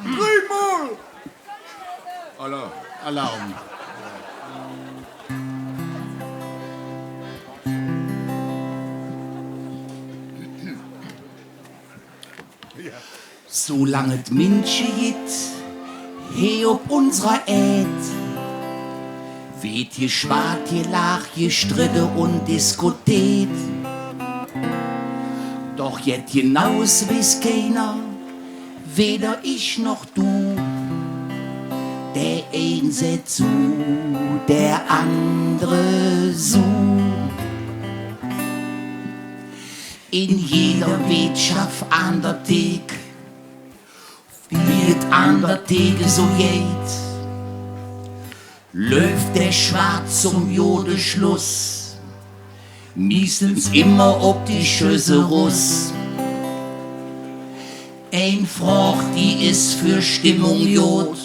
Dreimal! Alarm. Solange d Minsche jit, he ob unserer Erd, weht je schwart, je lach, je stritte und diskutiert. Doch jet hinaus weiß keiner, weder ich noch du. Der ein seht zu, der andere so. In jeder Wirtschaft an der Thek, wird an der Theke so geht, läuft der Schwarz zum Jodeschluss, meistens immer ob die Schösse Russ. Ein Froch, die ist für Stimmung Jod,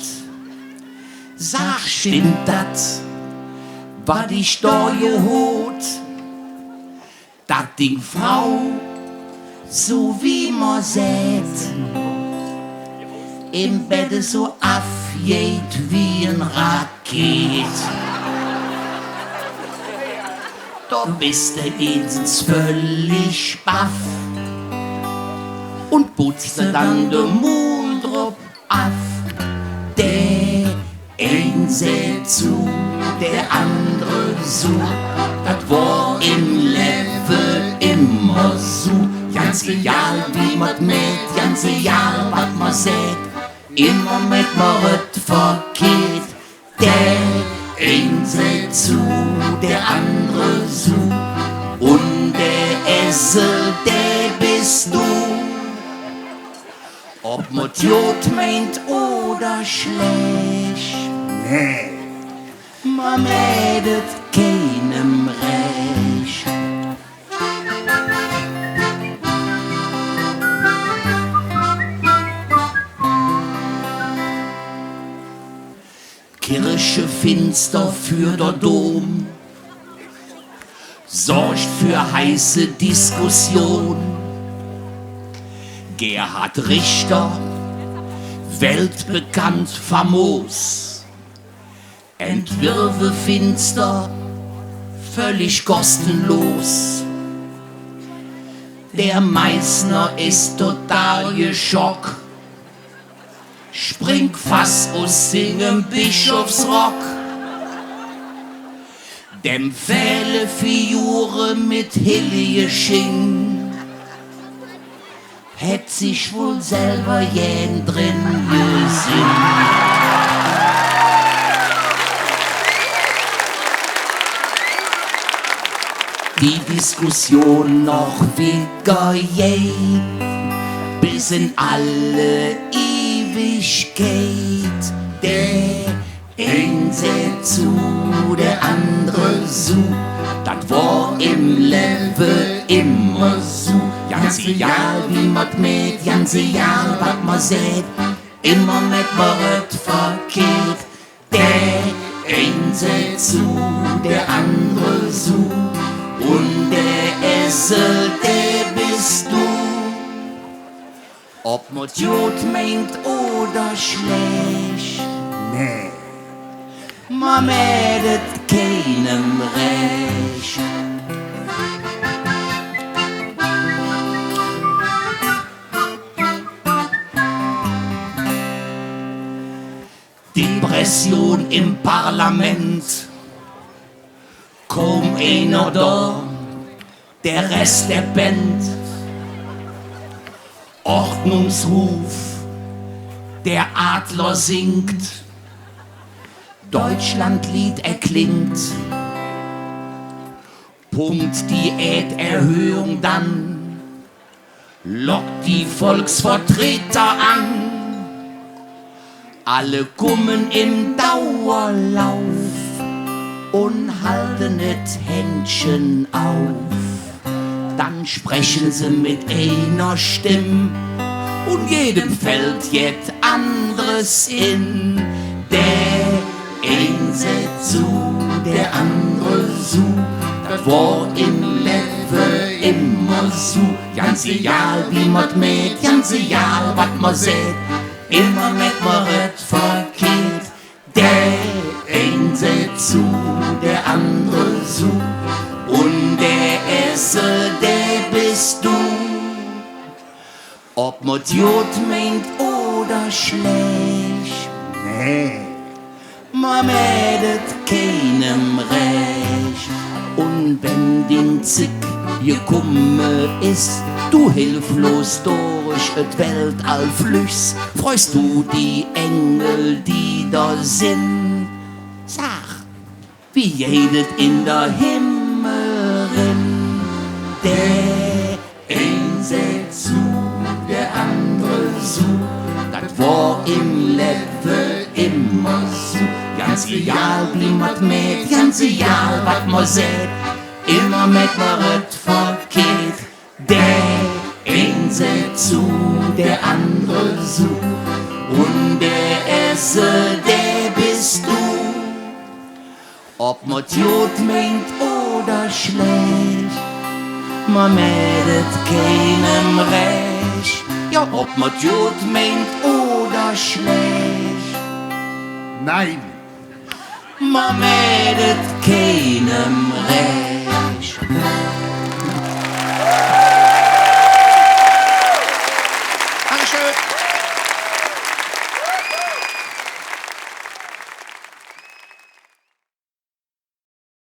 sag, stimmt dat, war die Steuer hot, dat Ding Frau, so wie man sät, im Bett so afgeht wie ein Raket. Da bist du ins völlig baff und putzt dann den Mund drauf ab. Der ein seht zu, der andere so, das war im Leben immer so. Ganz egal wie man mäht, ganz egal was man sieht, immer mit Mord verkehrt. Der ein seht zu, der andere so, und der Esel, der bist du. Ob man Jod meint oder schlecht, nee, man redet keinem recht. Kirche finster für der Dom, sorgt für heiße Diskussion. Gerhard Richter, weltbekannt famos, Entwürfe finster, völlig kostenlos. Der Meißner ist total geschockt, springt fast aus singem Bischofsrock. Dem Fähle Fiure mit Hilje Sching, hätt sich wohl selber jähn drin gesehen. Die Diskussion noch wieder geht, bis in alle Ewigkeit. Der ein seht zu, der andere so, das war im Leben immer so. Ganz egal wie man mäht, ganz egal was man sieht, immer mit Wort verkehrt. Der ein seht zu, der andere so, und der Esel, der bist du. Ob man Jod meint oder schlecht, nee, man redet keinem recht. Depression im Parlament, kaum einer da, der Rest der Band. Ordnungsruf, der Adler singt, Deutschlandlied erklingt, Punkt Diäterhöhung dann, lockt die Volksvertreter an. Alle kommen im Dauerlauf und halten net Händchen auf. Dann sprechen sie mit einer Stimme und jedem fällt jet anderes in. Der ein seht zu, der andere so, das war im Leben immer immer so. Ganz egal, wie man mäht, ganz egal, wat man seht. Immer mit man red verkehrt. Der ein seht zu, der andere so. Und der Esse, der bist du. Ob man Jod meint oder schlecht, nee, man mädet keinem recht. Und wenn den Zick gekommen ist, du hilflos durch et Weltall flüchst, freust du die Engel, die da sind. Sag, wie jedet in der Himmelin, der ein seht zu, der andere so, das war im Leben immer so. Ganz egal, wie man mäht, ganz egal, wat man seht, immer mit man red verkehrt. Der ein seht zu, der andere so, und der Esse, der bist du. Ob man Jod meint oder schlecht, man mädet keinem recht. Ja, ob man Jod meint oder schlecht, Nein. man mädet keinem recht.